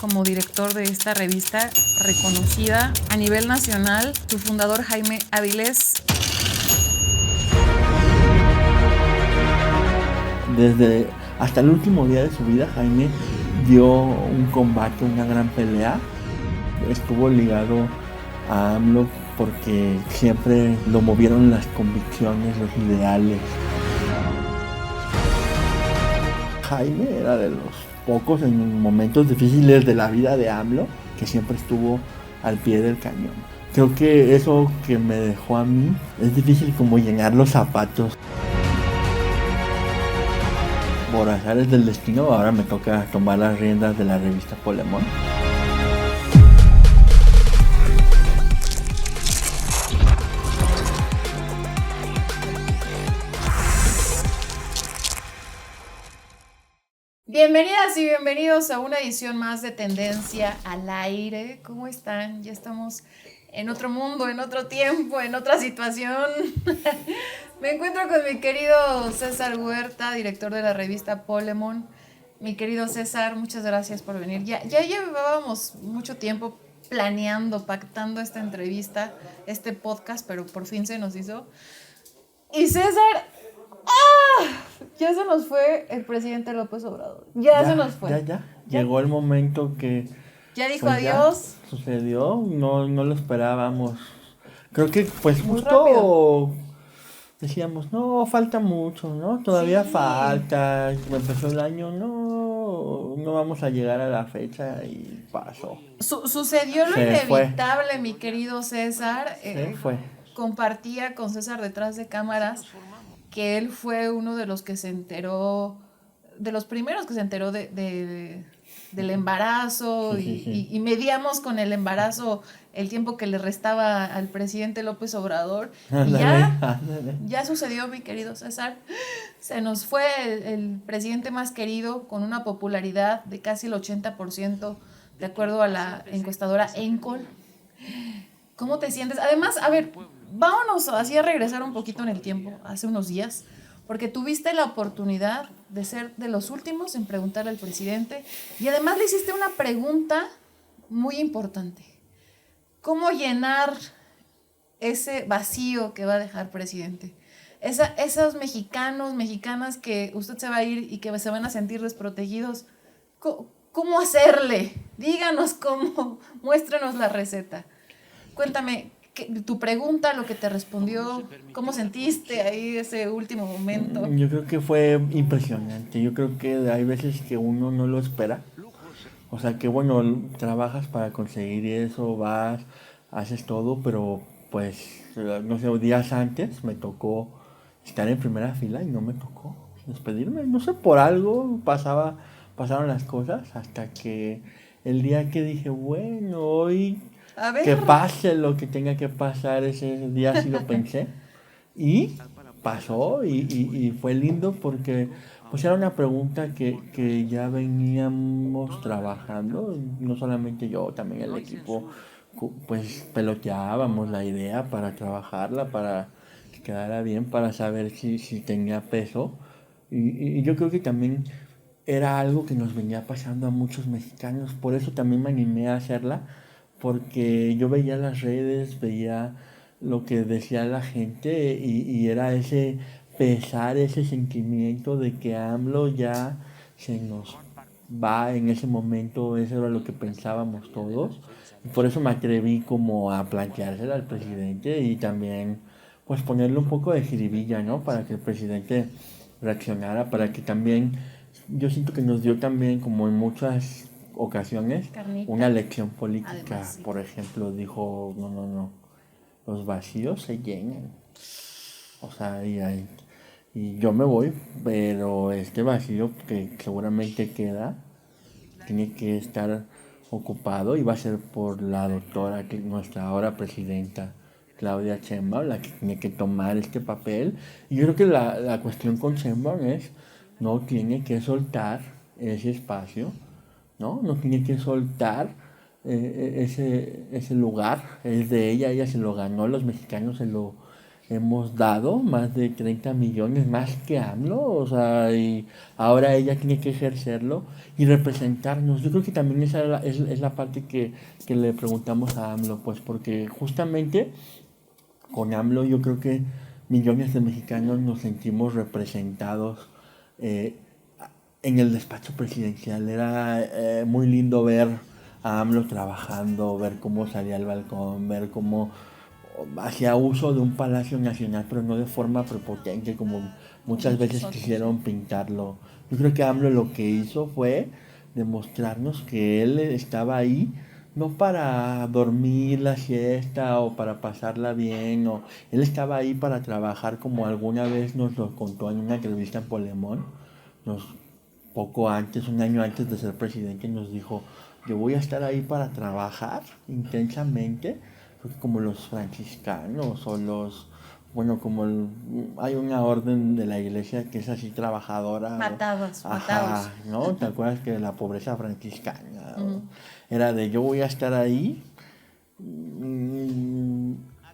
como director de esta revista reconocida a nivel nacional, tu fundador Jaime Avilés. Desde hasta el último día de su vida, Jaime dio un combate, una gran pelea. Estuvo ligado a AMLO porque siempre lo movieron las convicciones, los ideales. Jaime era de los pocos en momentos difíciles de la vida de AMLO que siempre estuvo al pie del cañón. Creo que eso que me dejó a mí es difícil como llenar los zapatos. Por azares del destino, ahora me toca tomar las riendas de la revista Polemón. Bienvenidas y bienvenidos a una edición más de Tendencia al Aire. ¿Cómo están? Ya estamos en otro mundo, en otro tiempo, en otra situación. Me encuentro con mi querido César Huerta, director de la revista Polemón. Mi querido César, muchas gracias por venir. Ya llevábamos mucho tiempo planeando, pactando esta entrevista, este podcast, pero por fin se nos hizo. Y César, ya se nos fue el presidente López Obrador. Ya se nos fue. Ya. Llegó el momento que Ya dijo pues adiós. ya sucedió, no lo esperábamos. Creo que pues Muy justo rápido. decíamos, no, falta mucho, ¿no? Todavía Sí. falta, empezó el año, no vamos a llegar a la fecha y pasó. Sucedió lo Se fue. inevitable, mi querido César. Se fue. Compartía con César detrás de cámaras que él fue uno de los que se enteró, de los primeros que se enteró del embarazo. Sí. Y medíamos con el embarazo el tiempo que le restaba al presidente López Obrador. Ándale. Ya sucedió, mi querido César. Se nos fue el presidente más querido con una popularidad de casi el 80%, de acuerdo a la encuestadora Encol. ¿Cómo te sientes? Además, a ver, vámonos así a regresar un poquito en el tiempo, hace unos días, porque tuviste la oportunidad de ser de los últimos en preguntarle al presidente y además le hiciste una pregunta muy importante. ¿Cómo llenar ese vacío que va a dejar presidente? Esos mexicanos, mexicanas que usted se va a ir y que se van a sentir desprotegidos, ¿cómo hacerle? Díganos cómo, muéstrenos la receta. Cuéntame tu pregunta, lo que te respondió, cómo sentiste ahí ese último momento. Yo creo que fue impresionante, yo creo que hay veces que uno no lo espera. O sea que bueno, trabajas para conseguir eso, vas, haces todo, pero pues, no sé, días antes me tocó estar en primera fila y no me tocó despedirme. No sé, por algo pasaron las cosas hasta que el día que dije, bueno, hoy A ver. que pase lo que tenga que pasar, ese día sí lo pensé. Y pasó y fue lindo porque pues era una pregunta que ya veníamos trabajando, no solamente yo, también el equipo, pues peloteábamos la idea para trabajarla, para que quedara bien, para saber si tenía peso. Y yo creo que también era algo que nos venía pasando a muchos mexicanos, por eso también me animé a hacerla, porque yo veía las redes, veía lo que decía la gente y era ese pesar, ese sentimiento de que AMLO ya se nos va en ese momento, eso era lo que pensábamos todos. Y por eso me atreví como a planteársela al presidente y también pues ponerle un poco de jiribilla, ¿no? Para que el presidente reaccionara, para que también, yo siento que nos dio también como en muchas ocasiones Carnita. una lección política. Además, sí. Por ejemplo, dijo, no, los vacíos se llenan. O sea, y yo me voy, pero este vacío que seguramente queda, tiene que estar ocupado y va a ser por la doctora, nuestra ahora presidenta, Claudia Sheinbaum, la que tiene que tomar este papel. Y yo creo que la cuestión con Sheinbaum es, no tiene que soltar ese espacio, no tiene que soltar ese lugar, es de ella se lo ganó, los mexicanos hemos dado más de 30 millones más que AMLO, o sea, y ahora ella tiene que ejercerlo y representarnos. Yo creo que también esa es la parte que le preguntamos a AMLO, pues porque justamente con AMLO yo creo que millones de mexicanos nos sentimos representados eh, en el despacho presidencial. Era muy lindo ver a AMLO trabajando, ver cómo salía al balcón, ver cómo hacía uso de un palacio nacional, pero no de forma prepotente como muchas Muchos veces otros, quisieron pintarlo. Yo creo que AMLO lo que hizo fue demostrarnos que él estaba ahí no para dormir la siesta o para pasarla bien, o él estaba ahí para trabajar como alguna vez nos lo contó en una entrevista en Polemón, nos poco antes, un año antes de ser presidente, nos dijo, yo voy a estar ahí para trabajar intensamente, porque como los franciscanos o los, bueno, como hay una orden de la iglesia que es así trabajadora, matados. ajá, ¿no? ¿Te acuerdas que la pobreza franciscana Ujú. era de yo voy a estar ahí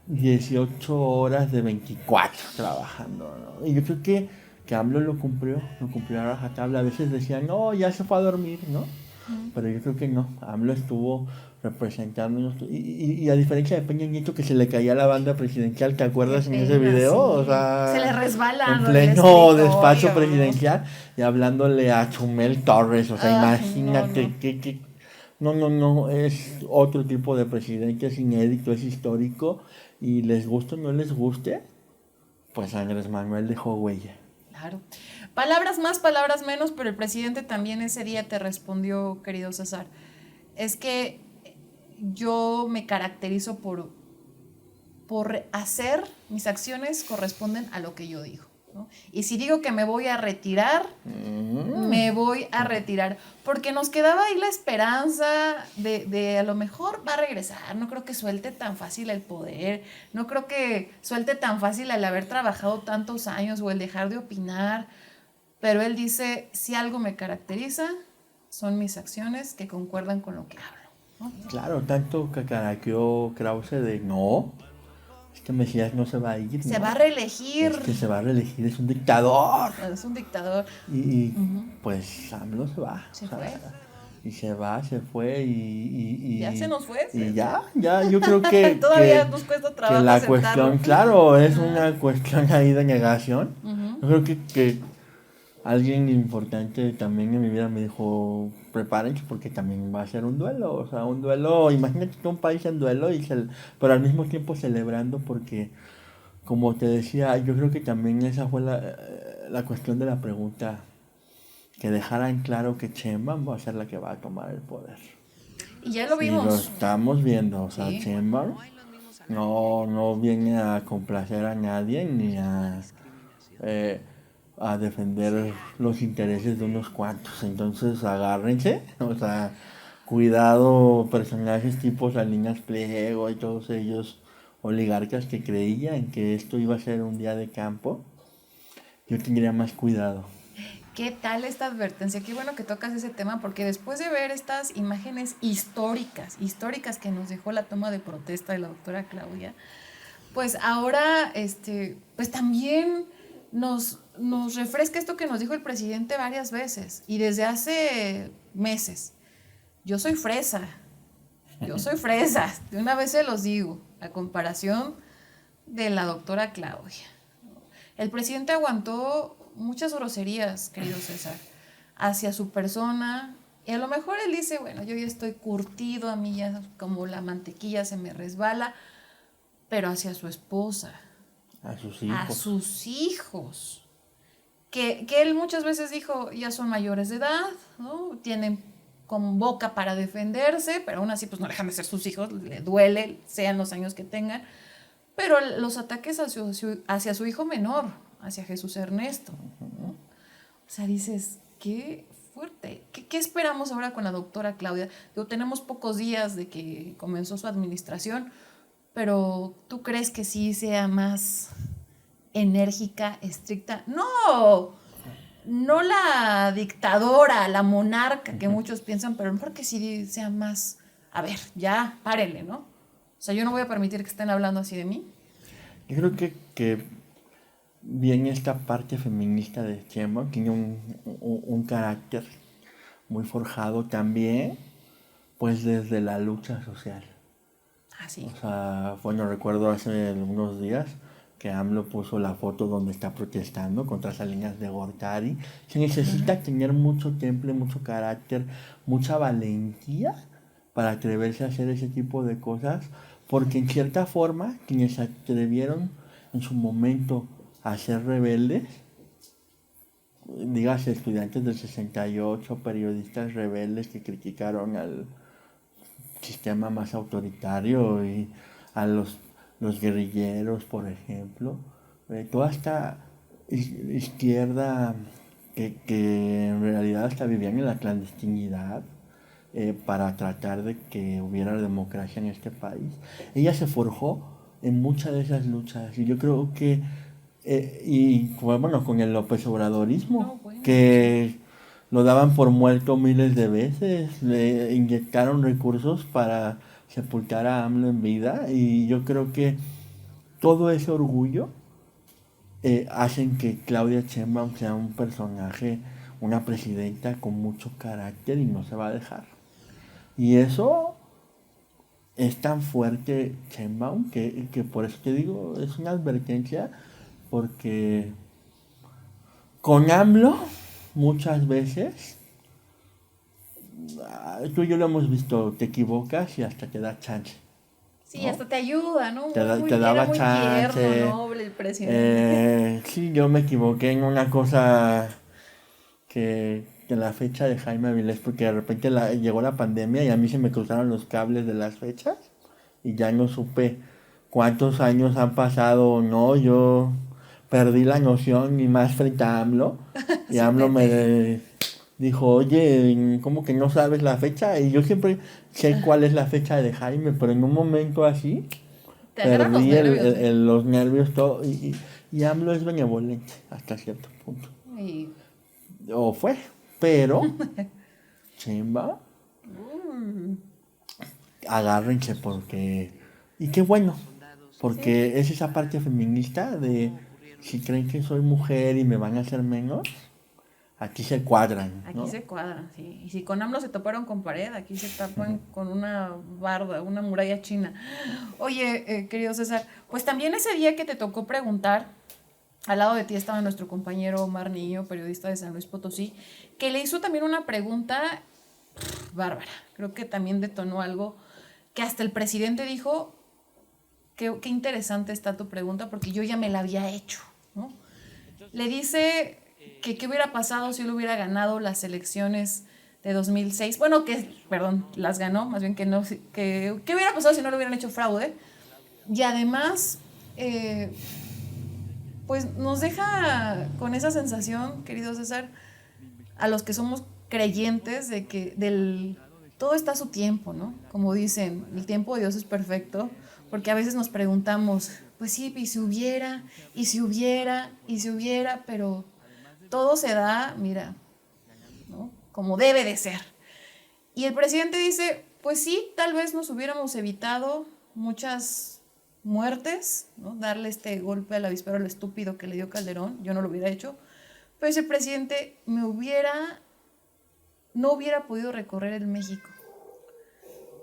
18 horas de 24 trabajando, ¿no? Y yo creo que AMLO lo cumplió a rajatabla. A veces decían, no, ya se fue a dormir, ¿no? Ujú. Pero yo creo que no, AMLO estuvo representándonos. Y a diferencia de Peña Nieto que se le caía la banda presidencial, ¿te Qué acuerdas en ese pena, video? O sí. Se le sea, resbala en lo del pleno despacho escritorio. presidencial y hablándole a Chumel Torres. O sea, Ay, no, imagínate no. que no, no, no, es otro tipo de presidente, es inédito, es histórico y les guste o no les guste, pues Andrés Manuel dejó huella. Claro. Palabras más, palabras menos, pero el presidente también ese día te respondió, querido César. Es que yo me caracterizo por hacer, mis acciones corresponden a lo que yo digo, ¿no? Y si digo que me voy a retirar, me voy a retirar, porque nos quedaba ahí la esperanza de a lo mejor va a regresar. No creo que suelte tan fácil el poder, no creo que suelte tan fácil el haber trabajado tantos años o el dejar de opinar, pero él dice, si algo me caracteriza, son mis acciones que concuerdan con lo que hablo, ¿no? Claro, tanto cacaraqueó Krause de no, este Mesías no se va a ir, Se va a ¿no? reelegir, Este se va a reelegir, es un dictador. es un dictador. Y Ujú. pues AMLO se va, o Se sea, fue. y se va, se fue Ya se nos fue, y César. ya, yo creo Todavía nos cuesta que trabajo la aceptarlo. cuestión, claro, es una cuestión ahí de negación. Ujú. Yo creo que alguien importante también en mi vida me dijo, prepárense porque también va a ser un duelo, o sea, un duelo, imagínate que un país en duelo, pero al mismo tiempo celebrando porque, como te decía, yo creo que también esa fue la cuestión de la pregunta, que dejaran claro que Sheinbaum va a ser la que va a tomar el poder. Y ya lo Y lo vimos. estamos viendo, o sea, Sí. Sheinbaum no viene a complacer a nadie ni eh, a defender los intereses de unos cuantos. Entonces agárrense, o sea, cuidado personajes tipo Salinas Pliego y todos ellos oligarcas que creían que esto iba a ser un día de campo. Yo tendría más cuidado. ¿Qué tal esta advertencia? Qué bueno que tocas ese tema porque después de ver estas imágenes históricas que nos dejó la toma de protesta de la doctora Claudia, pues ahora, pues también nos refresca esto que nos dijo el presidente varias veces y desde hace meses. Yo soy fresa, de una vez se los digo, a comparación de la doctora Claudia. El presidente aguantó muchas groserías, querido César, hacia su persona. Y a lo mejor él dice, bueno, yo ya estoy curtido, a mí ya como la mantequilla se me resbala, pero hacia su esposa, A sus a hijos. sus hijos, que él muchas veces dijo, ya son mayores de edad, ¿no? Tienen con boca para defenderse, pero aún así pues no dejan de ser sus hijos, le duele, sean los años que tengan. Pero los ataques hacia su hijo menor, hacia Jesús Ernesto, ¿no? O sea, dices, qué fuerte. ¿Qué esperamos ahora con la doctora Claudia? Digo, tenemos pocos días de que comenzó su administración, pero ¿tú crees que sí sea más enérgica, estricta? No, no la dictadora, la monarca que muchos piensan, pero mejor que sí sea más, a ver, ya, párenle, ¿no? O sea, yo no voy a permitir que estén hablando así de mí. Yo creo que bien esta parte feminista de Chema tiene un carácter muy forjado también, pues desde la lucha social. Así. O sea, bueno, recuerdo hace unos días que AMLO puso la foto donde está protestando contra Salinas de Gortari. Se necesita tener mucho temple, mucho carácter, mucha valentía para atreverse a hacer ese tipo de cosas, porque en cierta forma quienes se atrevieron en su momento a ser rebeldes, dígase estudiantes del 68, periodistas rebeldes que criticaron al sistema más autoritario y a los guerrilleros, por ejemplo. Toda esta izquierda que en realidad hasta vivían en la clandestinidad para tratar de que hubiera democracia en este país. Ella se forjó en muchas de esas luchas y yo creo que, y bueno, con el López Obradorismo, No, bueno, que lo daban por muerto miles de veces, le inyectaron recursos para sepultar a AMLO en vida y yo creo que todo ese orgullo hacen que Claudia Sheinbaum sea un personaje, una presidenta con mucho carácter y no se va a dejar. Y eso es tan fuerte Sheinbaum que por eso te digo, es una advertencia porque con AMLO muchas veces tú y yo lo hemos visto, te equivocas y hasta te da chance. Sí, ¿No? hasta te ayuda, ¿no? Te Era daba muy tierno, chance. noble el presidente. Sí, yo me equivoqué en una cosa que la fecha de Jaime Avilés, porque de repente llegó la pandemia y a mí se me cruzaron los cables de las fechas y ya no supe cuántos años han pasado o no. Yo perdí la noción y más frente a AMLO. Y Sí, AMLO me dijo, oye, ¿cómo que no sabes la fecha? Y yo siempre sé cuál es la fecha de Jaime, pero en un momento así te agarran los perdí nervios, ¿eh? los nervios todo. Y AMLO es benevolente hasta cierto punto. Y, O fue, pero Chimba, mm, agárrense porque... Y qué bueno, sí, porque es esa parte feminista de si creen que soy mujer y me van a hacer menos, aquí se cuadran, aquí ¿no? se cuadran, sí. Y si con AMLO se toparon con pared, aquí se tapan con una barda, una muralla china. Oye, querido César, pues también ese día que te tocó preguntar, al lado de ti estaba nuestro compañero Omar Niño, periodista de San Luis Potosí, que le hizo también una pregunta bárbara. Creo que también detonó algo que hasta el presidente dijo, qué interesante está tu pregunta porque yo ya me la había hecho, ¿no? Le dice que qué hubiera pasado si él hubiera ganado las elecciones de 2006. Bueno, perdón, las ganó, más bien que no, qué hubiera pasado si no le hubieran hecho fraude. Y además, pues nos deja con esa sensación, querido César, a los que somos creyentes de que todo está a su tiempo, ¿no? Como dicen, el tiempo de Dios es perfecto, porque a veces nos preguntamos, pues sí, y si hubiera, y si hubiera, y si hubiera, pero todo se da, mira, ¿no? Como debe de ser. Y el presidente dice, pues sí, tal vez nos hubiéramos evitado muchas muertes, ¿no? Darle este golpe al avispero al estúpido que le dio Calderón, yo no lo hubiera hecho, pero ese presidente no hubiera podido recorrer el México,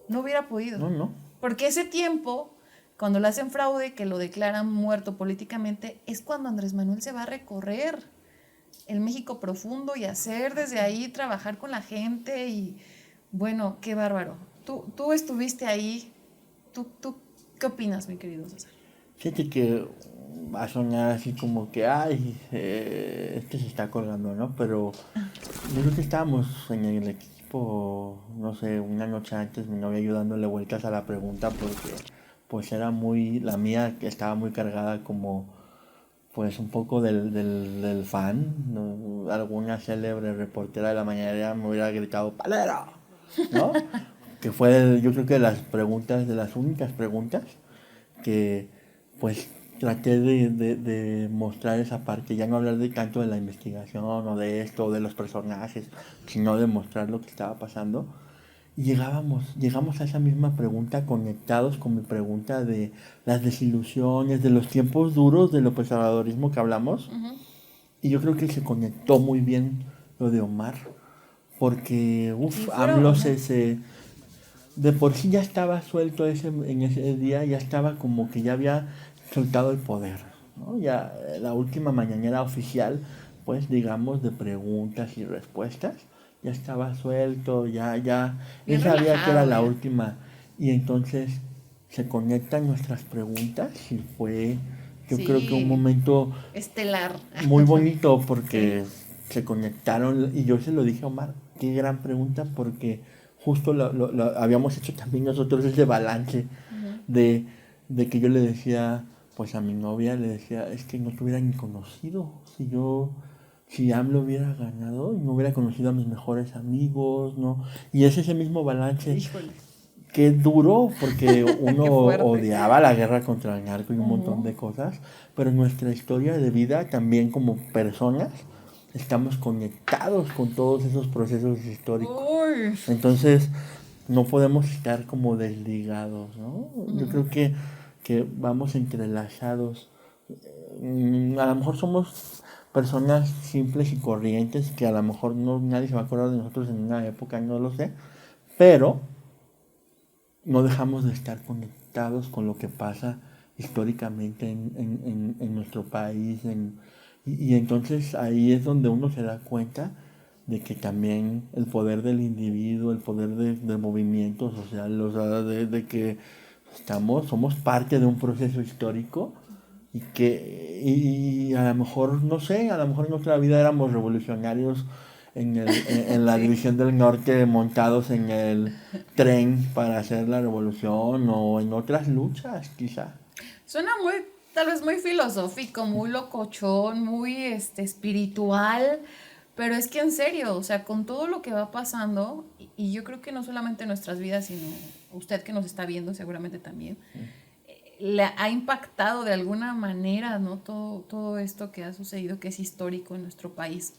no hubiera podido, No, no. porque ese tiempo, cuando le hacen fraude, que lo declaran muerto políticamente, es cuando Andrés Manuel se va a recorrer el México profundo y hacer desde ahí, trabajar con la gente y bueno, qué bárbaro. Tú estuviste ahí, tú, ¿qué opinas, mi querido César? Fíjate que va a sonar así como que, ay, este se está colgando, ¿no? Pero yo creo que estábamos en el equipo, no sé, una noche antes, mi novia ayudándole vueltas a la pregunta porque pues era muy, la mía que estaba muy cargada como pues un poco del fan, ¿no? Alguna célebre reportera de la mañana me hubiera gritado ¡Palero! ¿No? Que fue yo creo que de las preguntas, de las únicas preguntas que pues traté de mostrar esa parte, ya no hablar de tanto de la investigación o de esto o de los personajes, sino de mostrar lo que estaba pasando. Y llegamos a esa misma pregunta conectados con mi pregunta de las desilusiones, de los tiempos duros del López Obradorismo que hablamos. Ujú. Y yo creo que se conectó muy bien lo de Omar, porque, Sí, fueron, AMLO o sea, de por sí ya estaba suelto en ese día, ya estaba como que ya había soltado el poder, ¿no? Ya la última mañanera oficial, pues digamos, de preguntas y respuestas, ya estaba suelto, él bien sabía que era relajado, la ¿eh? última, y entonces se conectan nuestras preguntas y fue, yo creo que un Sí, momento estelar. muy bonito Sí. porque se conectaron y yo se lo dije a Omar, qué gran pregunta porque justo lo habíamos hecho también nosotros ese balance Ujú. de, de que yo le decía, pues a mi novia le decía, es que no te hubiera ni conocido, si AMLO hubiera ganado, no hubiera conocido a mis mejores amigos, ¿no? Y es ese mismo balance Híjole, que duro porque uno qué fuerte. odiaba la guerra contra el narco y un montón Ujú. de cosas, pero en nuestra historia de vida también como personas estamos conectados con todos esos procesos históricos. Uy. Entonces no podemos estar como desligados, ¿no? Yo Ujú. creo que vamos entrelazados. A lo mejor somos personas simples y corrientes que a lo mejor no, nadie se va a acordar de nosotros en una época, no lo sé, pero no dejamos de estar conectados con lo que pasa históricamente en nuestro país. Y entonces ahí es donde uno se da cuenta de que también el poder del individuo, el poder del movimiento social, o sea, de que somos parte de un proceso histórico y a lo mejor, no sé, a lo mejor en otra vida éramos revolucionarios en la Sí. división del norte montados en el tren para hacer la revolución o en otras luchas, quizá. Suena muy, tal vez muy filosófico, muy locochón, muy espiritual, pero es que en serio, o sea, con todo lo que va pasando, y yo creo que no solamente en nuestras vidas, sino usted que nos está viendo seguramente también, le ha impactado de alguna manera, ¿no? Todo esto que ha sucedido, que es histórico en nuestro país.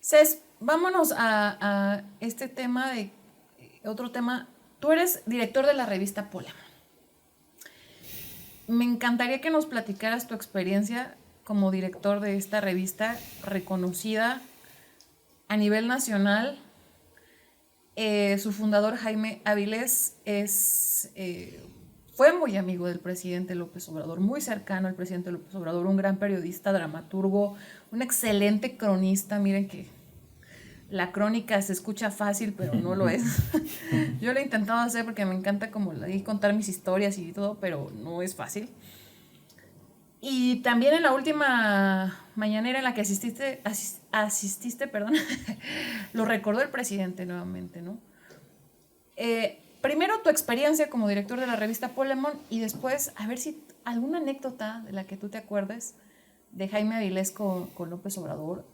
Cés, vámonos a este tema de otro tema. Tú eres director de la revista Pola. Me encantaría que nos platicaras tu experiencia como director de esta revista reconocida a nivel nacional. Su fundador Jaime Avilés fue muy amigo del presidente López Obrador, muy cercano al presidente López Obrador, un gran periodista, dramaturgo, un excelente cronista. Miren que la crónica se escucha fácil, pero no lo es. Yo lo he intentado hacer porque me encanta como contar mis historias y todo, pero no es fácil. Y también en la última mañanera en la que asististe, perdón, lo recordó el presidente nuevamente, ¿no? Primero tu experiencia como director de la revista Polemon y después a ver si alguna anécdota de la que tú te acuerdes de Jaime Avilés con López Obrador,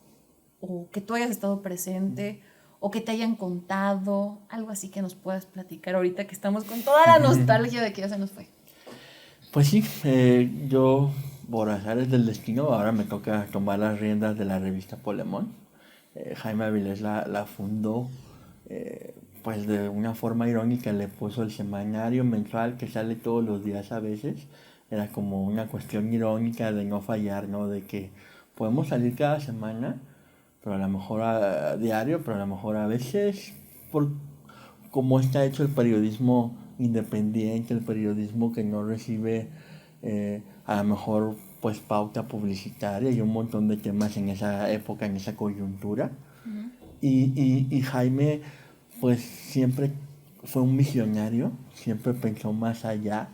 o que tú hayas estado presente, o que te hayan contado, algo así que nos puedas platicar ahorita que estamos con toda la nostalgia de que ya se nos fue. Pues sí, yo por azares del destino ahora me toca tomar las riendas de la revista Polemón. Jaime Avilés la fundó, pues de una forma irónica le puso el semanario mensual que sale todos los días a veces. Era como una cuestión irónica de no fallar, ¿no? De que podemos salir cada semana, pero a lo mejor a diario, pero a lo mejor a veces por cómo está hecho el periodismo independiente, el periodismo que no recibe a lo mejor pues pauta publicitaria y un montón de temas en esa época, en esa coyuntura. Y Jaime pues siempre fue un visionario, siempre pensó más allá.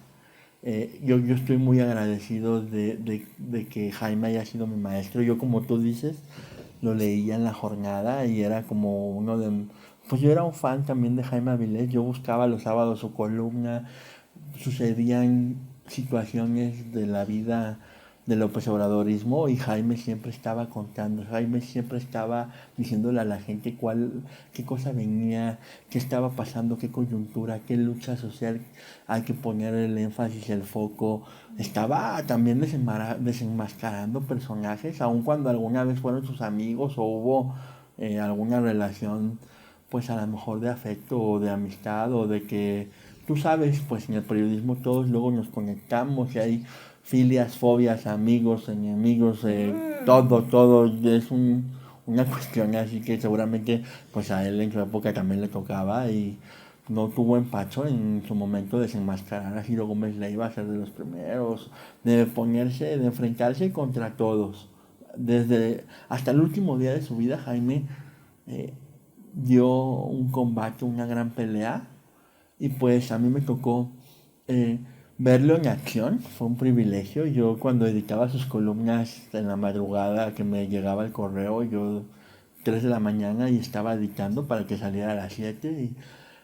Yo estoy muy agradecido de que Jaime haya sido mi maestro. Yo como tú dices, lo leía en la jornada y era como uno de... Pues yo era un fan también de Jaime Avilés, yo buscaba los sábados su columna, sucedían situaciones de la vida del López Obradorismo y Jaime siempre estaba contando, Jaime siempre estaba diciéndole a la gente qué cosa venía, qué estaba pasando, qué coyuntura, qué lucha social hay que poner el énfasis, el foco. Estaba también desenmascarando personajes, aun cuando alguna vez fueron sus amigos o hubo alguna relación pues a lo mejor de afecto o de amistad o de que, tú sabes, pues en el periodismo todos luego nos conectamos y hay filias, fobias, amigos, enemigos, todo es una cuestión así que seguramente pues a él en su época también le tocaba y no tuvo empacho en su momento de desenmascarar a Ciro Gómez Leiva, a ser de los primeros, de ponerse, de enfrentarse contra todos. Desde hasta el último día de su vida, Jaime eh, dio un combate, una gran pelea, y pues a mí me tocó eh, verlo en acción, fue un privilegio. Yo cuando editaba sus columnas en la madrugada que me llegaba el correo, yo 3 de la mañana y estaba editando para que saliera a las 7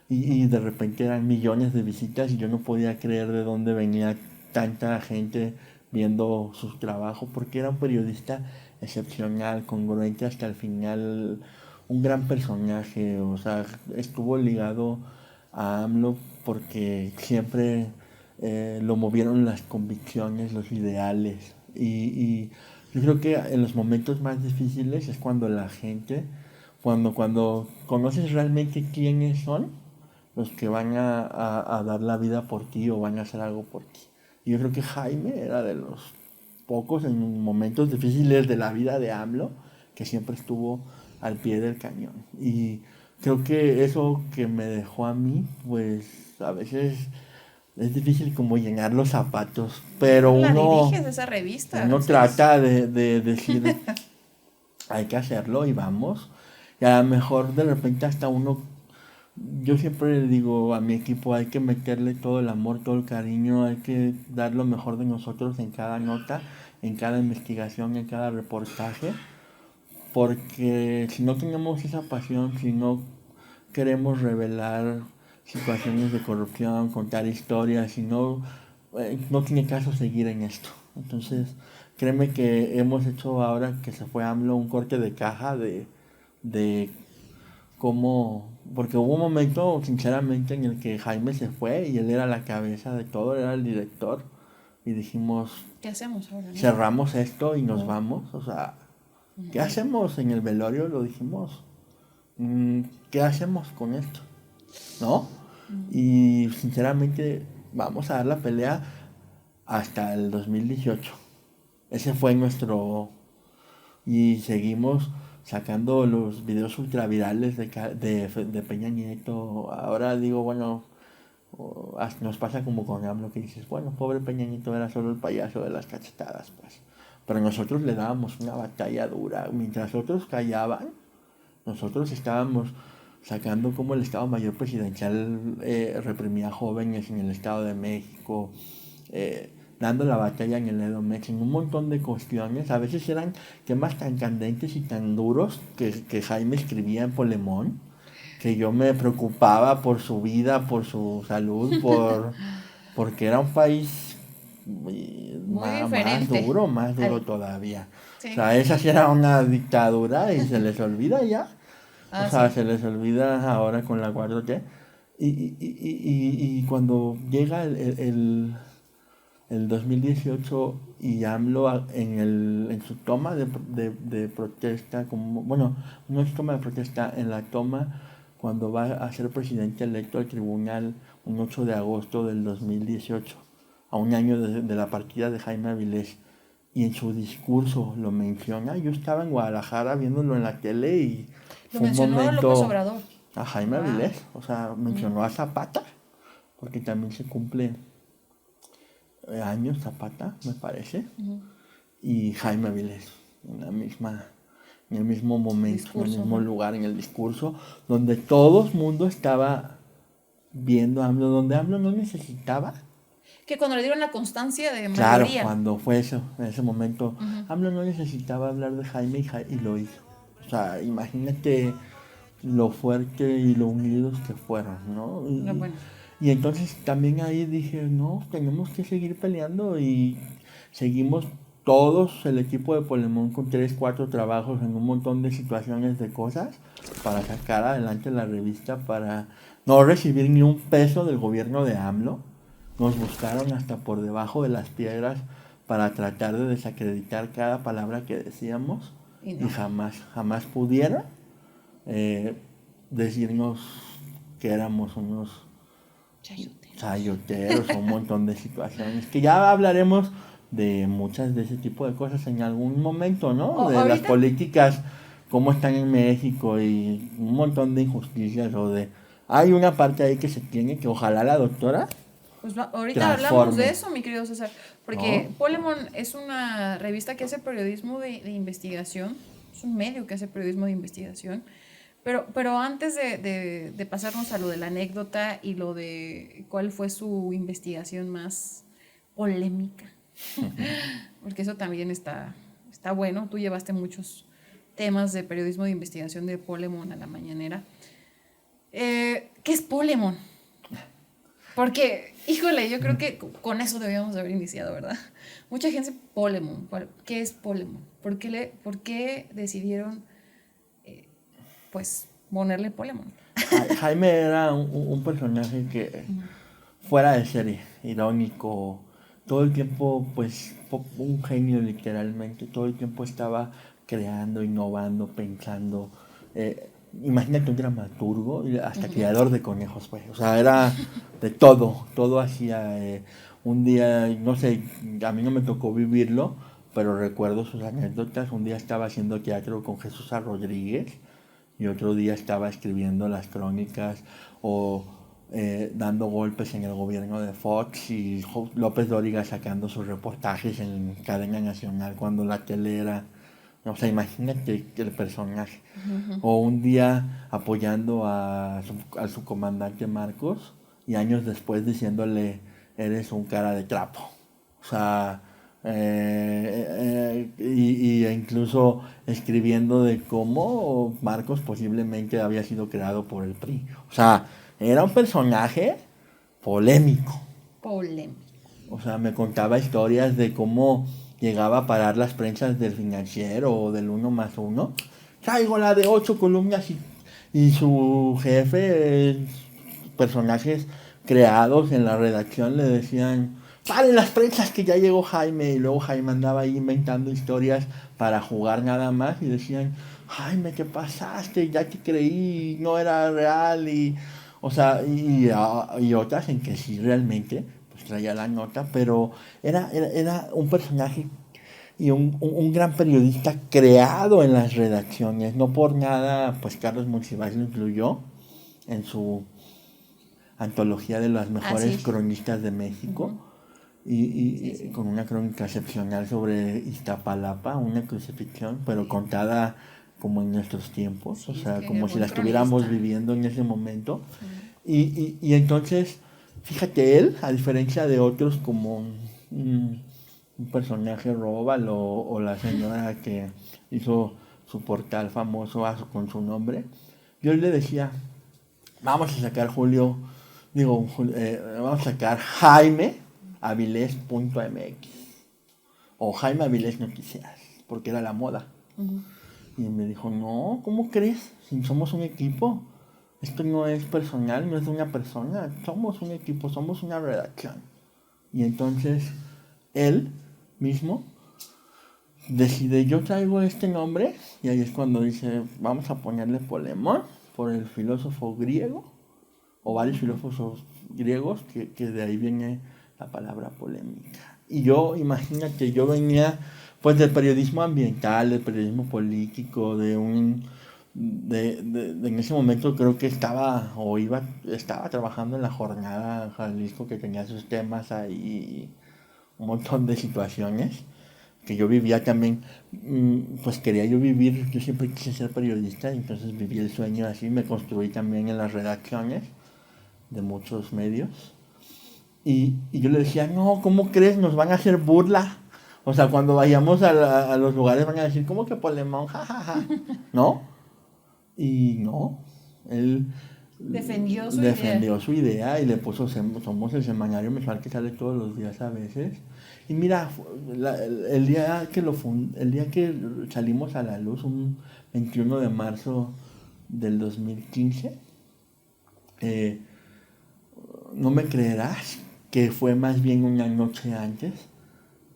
y de repente eran millones de visitas y yo no podía creer de dónde venía tanta gente viendo sus trabajos porque era un periodista excepcional, congruente hasta el final, un gran personaje, o sea, estuvo ligado a AMLO porque siempre lo movieron las convicciones, los ideales y yo creo que en los momentos más difíciles es cuando la gente, cuando conoces realmente quiénes son, los que van a dar la vida por ti o van a hacer algo por ti. Y yo creo que Jaime era de los pocos en momentos difíciles de la vida de AMLO que siempre estuvo al pie del cañón. Y creo que eso que me dejó a mí, pues a veces es difícil como llenar los zapatos, pero La diriges esa revista. uno trata de decir, hay que hacerlo y vamos. Y a lo mejor de repente hasta uno, yo siempre le digo a mi equipo, hay que meterle todo el amor, todo el cariño, hay que dar lo mejor de nosotros en cada nota, en cada investigación, en cada reportaje, porque si no tenemos esa pasión, si no queremos revelar situaciones de corrupción, contar historias, si no, no tiene caso seguir en esto. Entonces, créeme que hemos hecho ahora que se fue AMLO un corte de caja de cómo, porque hubo un momento, sinceramente, en el que Jaime se fue y él era la cabeza de todo, era el director, y dijimos, ¿Qué hacemos ahora? cerramos esto y nos vamos, o sea, ¿qué hacemos en el velorio? Lo dijimos, ¿qué hacemos con esto? ¿No? Y sinceramente vamos a dar la pelea hasta el 2018. Ese fue nuestro... Y seguimos sacando los videos ultravirales de Peña Nieto. Ahora digo, bueno, nos pasa como con AMLO que dices, bueno, pobre Peña Nieto era solo el payaso de las cachetadas, pues. Pero nosotros le dábamos una batalla dura. Mientras otros callaban, nosotros estábamos sacando como el Estado Mayor Presidencial reprimía jóvenes en el Estado de México, dando la batalla en el Edomex, en un montón de cuestiones. A veces eran temas tan candentes y tan duros que Jaime escribía en Polemón, que yo me preocupaba por su vida, por su salud, porque era un país más duro todavía. Sí. O sea, esa sí era una dictadura y se les olvida ya. O sea, sí. Se les olvida ahora con la 4T. Y cuando llega el 2018 y AMLO en su toma de protesta, como, bueno, no es toma de protesta, en la toma cuando va a ser presidente electo al tribunal un 8 de agosto del 2018, a un año de la partida de Jaime Avilés, y en su discurso lo menciona. Yo estaba en Guadalajara viéndolo en la tele y lo mencionó un momento, López Obrador. A Jaime Avilés, o sea, mencionó a Zapata, porque también se cumple años Zapata, me parece, y Jaime Avilés, en el mismo momento, discurso, en el mismo lugar, en el discurso, donde todo el mundo estaba viendo a AMLO, donde AMLO no necesitaba. Que cuando le dieron la constancia de mayoría. Claro, cuando fue eso, en ese momento, AMLO no necesitaba hablar de Jaime y lo hizo. O sea, imagínate lo fuerte y lo unidos que fueron, ¿no? Y entonces también ahí dije, no, tenemos que seguir peleando y seguimos todos, el equipo de Polemón con 3, 4 trabajos en un montón de situaciones de cosas para sacar adelante la revista, para no recibir ni un peso del gobierno de AMLO. Nos buscaron hasta por debajo de las piedras para tratar de desacreditar cada palabra que decíamos y jamás pudieron. decirnos que éramos unos chayoteros o un montón de situaciones, que ya hablaremos de muchas de ese tipo de cosas en algún momento, ¿no? De las políticas, cómo están en México y un montón de injusticias o de... Hay una parte ahí que se tiene que ojalá la doctora pues ahorita transforme. hablamos de eso, mi querido César, porque ¿No? Polemon es una revista que hace periodismo de investigación, es un medio que hace periodismo de investigación, pero antes de pasarnos a lo de la anécdota y lo de cuál fue su investigación más polémica, porque eso también está bueno, tú llevaste muchos temas de periodismo de investigación de Polemon a la mañanera. ¿Qué es Polemon? Porque, híjole, yo creo que con eso debíamos haber iniciado, ¿verdad? Mucha gente dice Polemon. ¿Qué es Polemon? ¿Por qué decidieron, pues, ponerle Polemon? Jaime era un personaje que fuera de serie, irónico, todo el tiempo, pues, un genio literalmente, todo el tiempo estaba creando, innovando, pensando. Imagínate un dramaturgo, y hasta criador de conejos, pues, o sea, era de todo hacía. Un día, no sé, a mí no me tocó vivirlo, pero recuerdo sus anécdotas. Un día estaba haciendo teatro con Jesús A. Rodríguez y otro día estaba escribiendo las crónicas o dando golpes en el gobierno de Fox y López Dóriga sacando sus reportajes en cadena nacional cuando la tele era, o sea, imagínate el personaje. O un día apoyando a su comandante Marcos y años después diciéndole, eres un cara de trapo. O sea, y incluso escribiendo de cómo Marcos posiblemente había sido creado por el PRI. O sea, era un personaje polémico. O sea, me contaba historias de cómo llegaba a parar las prensas del Financiero o del 1+1. Traigo la de 8 columnas y su jefe, personajes creados en la redacción, le decían, paren las prensas que ya llegó Jaime. Y luego Jaime andaba ahí inventando historias para jugar nada más y decían, Jaime, ¿qué pasaste? Ya te creí, no era real. O sea, y otras en que sí realmente pues traía la nota, pero era un personaje y un gran periodista creado en las redacciones. No por nada, pues Carlos Monsiváis lo incluyó en su antología de las mejores cronistas de México. Y con una crónica excepcional sobre Iztapalapa, una crucifixión, pero contada como en nuestros tiempos, o sea, como si la estuviéramos viviendo en ese momento. Y entonces, fíjate, él, a diferencia de otros como un personaje Róbalo o la señora que hizo su portal famoso con su nombre, yo le decía, vamos a sacar vamos a sacar Jaime Avilés.mx o Jaime Avilés Noticias, porque era la moda. Y me dijo, no, ¿cómo crees? Si somos un equipo, esto no es personal, no es de una persona, somos un equipo, somos una redacción. Y entonces él mismo decide, yo traigo este nombre, y ahí es cuando dice, vamos a ponerle Polemón por el filósofo griego, o varios filósofos griegos, que de ahí viene la palabra polémica. Y yo, imagínate, yo venía pues del periodismo ambiental, del periodismo político, en ese momento creo que estaba trabajando en la jornada Jalisco, que tenía sus temas ahí, un montón de situaciones que yo vivía también, pues quería yo vivir, yo siempre quise ser periodista, entonces viví el sueño así, me construí también en las redacciones de muchos medios. Y yo le decía, no, ¿cómo crees? Nos van a hacer burla. O sea, cuando vayamos a los lugares van a decir, ¿cómo que Polemón? Ja, ja, ja. ¿No? Y no, él defendió su idea y le puso, somos el semanario mensual que sale todos los días a veces. Y mira, el día que salimos a la luz, un 21 de marzo del 2015, no me creerás que fue más bien una noche antes,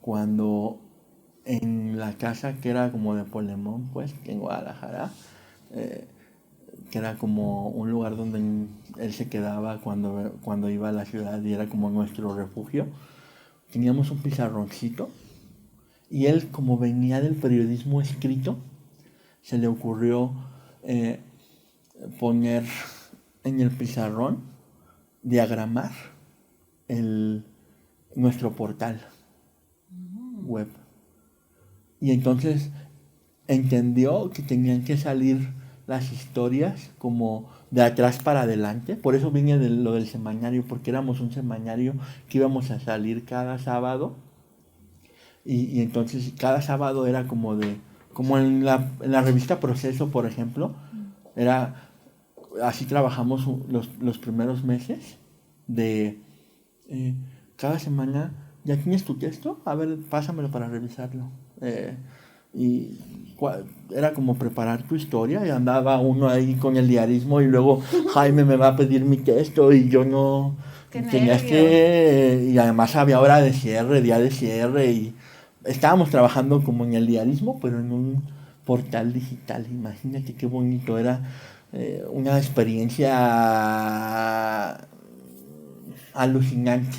cuando en la casa que era como de Polemón, pues, en Guadalajara, que era como un lugar donde él se quedaba cuando iba a la ciudad y era como nuestro refugio. Teníamos un pizarroncito y él, como venía del periodismo escrito, se le ocurrió poner en el pizarrón, diagramar nuestro portal web. Y entonces entendió que tenían que salir las historias como de atrás para adelante. Por eso vine de lo del semanario, porque éramos un semanario que íbamos a salir cada sábado. Y entonces cada sábado era como en la revista Proceso, por ejemplo, era así trabajamos los primeros meses de cada semana. ¿Ya tienes tu texto? A ver, pásamelo para revisarlo. Y era como preparar tu historia y andaba uno ahí con el diarismo y luego Jaime me va a pedir mi texto y yo no... Tenías que... Y además había hora de cierre, día de cierre y estábamos trabajando como en el diarismo, pero en un portal digital. Imagínate qué bonito era. Una experiencia alucinante.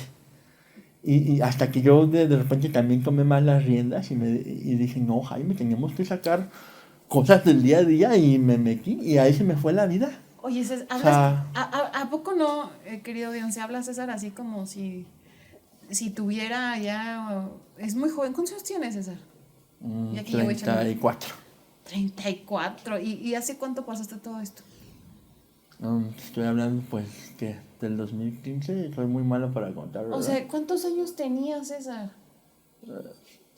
Y hasta que yo de repente también tomé más las riendas y dije, no, Jaime, teníamos que sacar cosas del día a día y me metí y ahí se me fue la vida. Oye, César, ¿a poco no, querido audiencia, habla César así como si tuviera ya... Es muy joven. ¿Cuántos años tienes, César? 34. 34. ¿Y hace cuánto pasaste todo esto? Estoy hablando pues que del 2015, soy muy malo para contar, ¿verdad? O sea, ¿cuántos años tenías, César?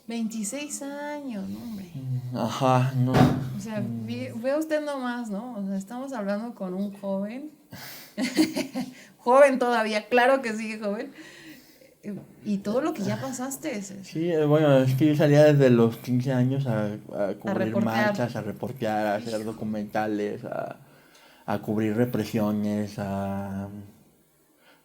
26 años, ¿no, hombre? Ajá, no. O sea, ve usted nomás, ¿no? O sea, estamos hablando con un joven. Joven todavía, claro que sigue joven. Y todo lo que ya pasaste. Sí, bueno, es que yo salía desde los 15 años a cubrir marchas, a reportear, a hacer documentales, a cubrir represiones,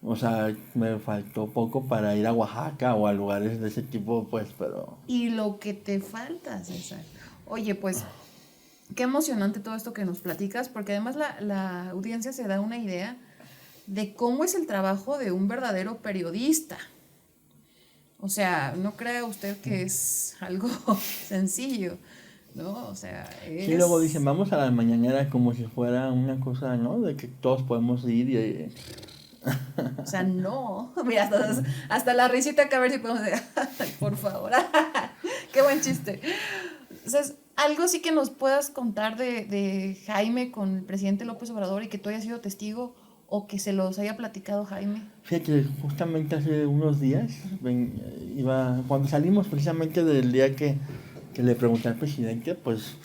o sea, me faltó poco para ir a Oaxaca o a lugares de ese tipo, pues, pero... Y lo que te falta, César. Oye, pues, qué emocionante todo esto que nos platicas, porque además la audiencia se da una idea de cómo es el trabajo de un verdadero periodista. O sea, no crea usted que es algo sencillo, ¿no? O sea, Sí, luego dicen, vamos a la mañanera como si fuera una cosa, ¿no? De que todos podemos ir y... O sea, no. Mira, hasta la risita que a ver si podemos decir, por favor. Qué buen chiste. O sea, algo sí que nos puedas contar de Jaime con el presidente López Obrador y que tú hayas sido testigo o que se los haya platicado Jaime. Fíjate, justamente hace unos días, cuando salimos precisamente del día que le pregunté al presidente, pues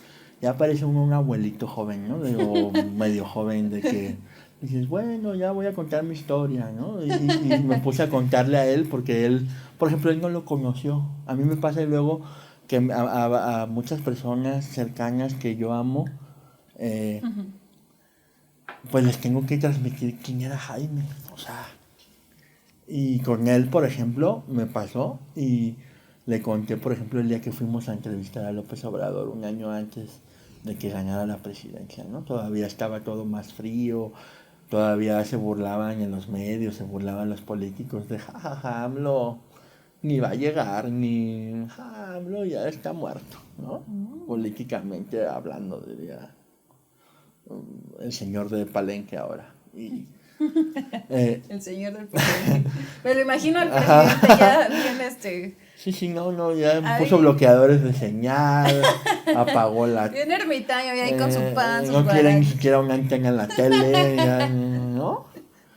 ya parece un abuelito joven, ¿no? O medio joven, de que dices, bueno, ya voy a contar mi historia, ¿no? Y me puse a contarle a él, porque él, por ejemplo, él no lo conoció. A mí me pasa luego que a muchas personas cercanas que yo amo, pues les tengo que transmitir quién era Jaime, o sea... Y con él, por ejemplo, me pasó y le conté, por ejemplo, el día que fuimos a entrevistar a López Obrador un año antes de que ganara la presidencia, ¿no? Todavía estaba todo más frío, todavía se burlaban en los medios, se burlaban los políticos de jajaja, AMLO ni va a llegar, ni AMLO ya está muerto, ¿no? Políticamente hablando, diría el señor de Palenque ahora. Y... el señor del presidente. Me lo imagino al presidente ya bien Sí, no, ya puso bloqueadores de señal, apagó la... Bien ermitaño, y ahí con su pan, no quiere ni siquiera una antena en la tele, ya, ¿no?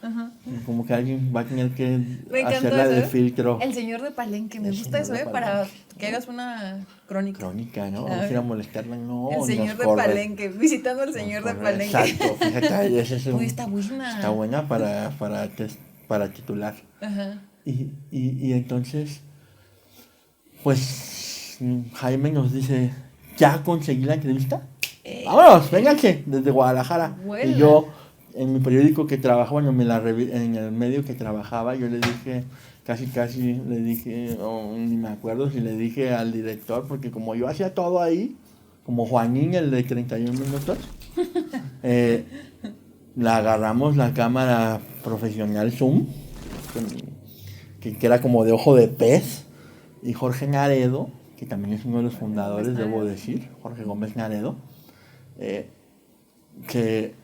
Uh-huh. Como que alguien va a tener que hacerla de filtro. El señor de Palenque, me gusta eso, para que hagas una crónica. Crónica, ¿no? Vamos a ir a molestarla, no. El señor de Palenque, visitando al señor de Palenque. Exacto, fíjate, está buena. Está buena para titular. Ajá. Y entonces, pues, Jaime nos dice, ¿ya conseguí la entrevista? Vámonos, vénganse, desde Guadalajara. Buena. Y yo, en mi periódico que trabajaba, en el medio que trabajaba, yo le dije, casi le dije, ni me acuerdo si le dije al director, porque como yo hacía todo ahí, como Juanín, el de 31 minutos, la agarramos la cámara profesional Zoom, que era como de ojo de pez, y Jorge Naredo, que también es uno de los fundadores, debo decir, Jorge Gómez Naredo, eh, que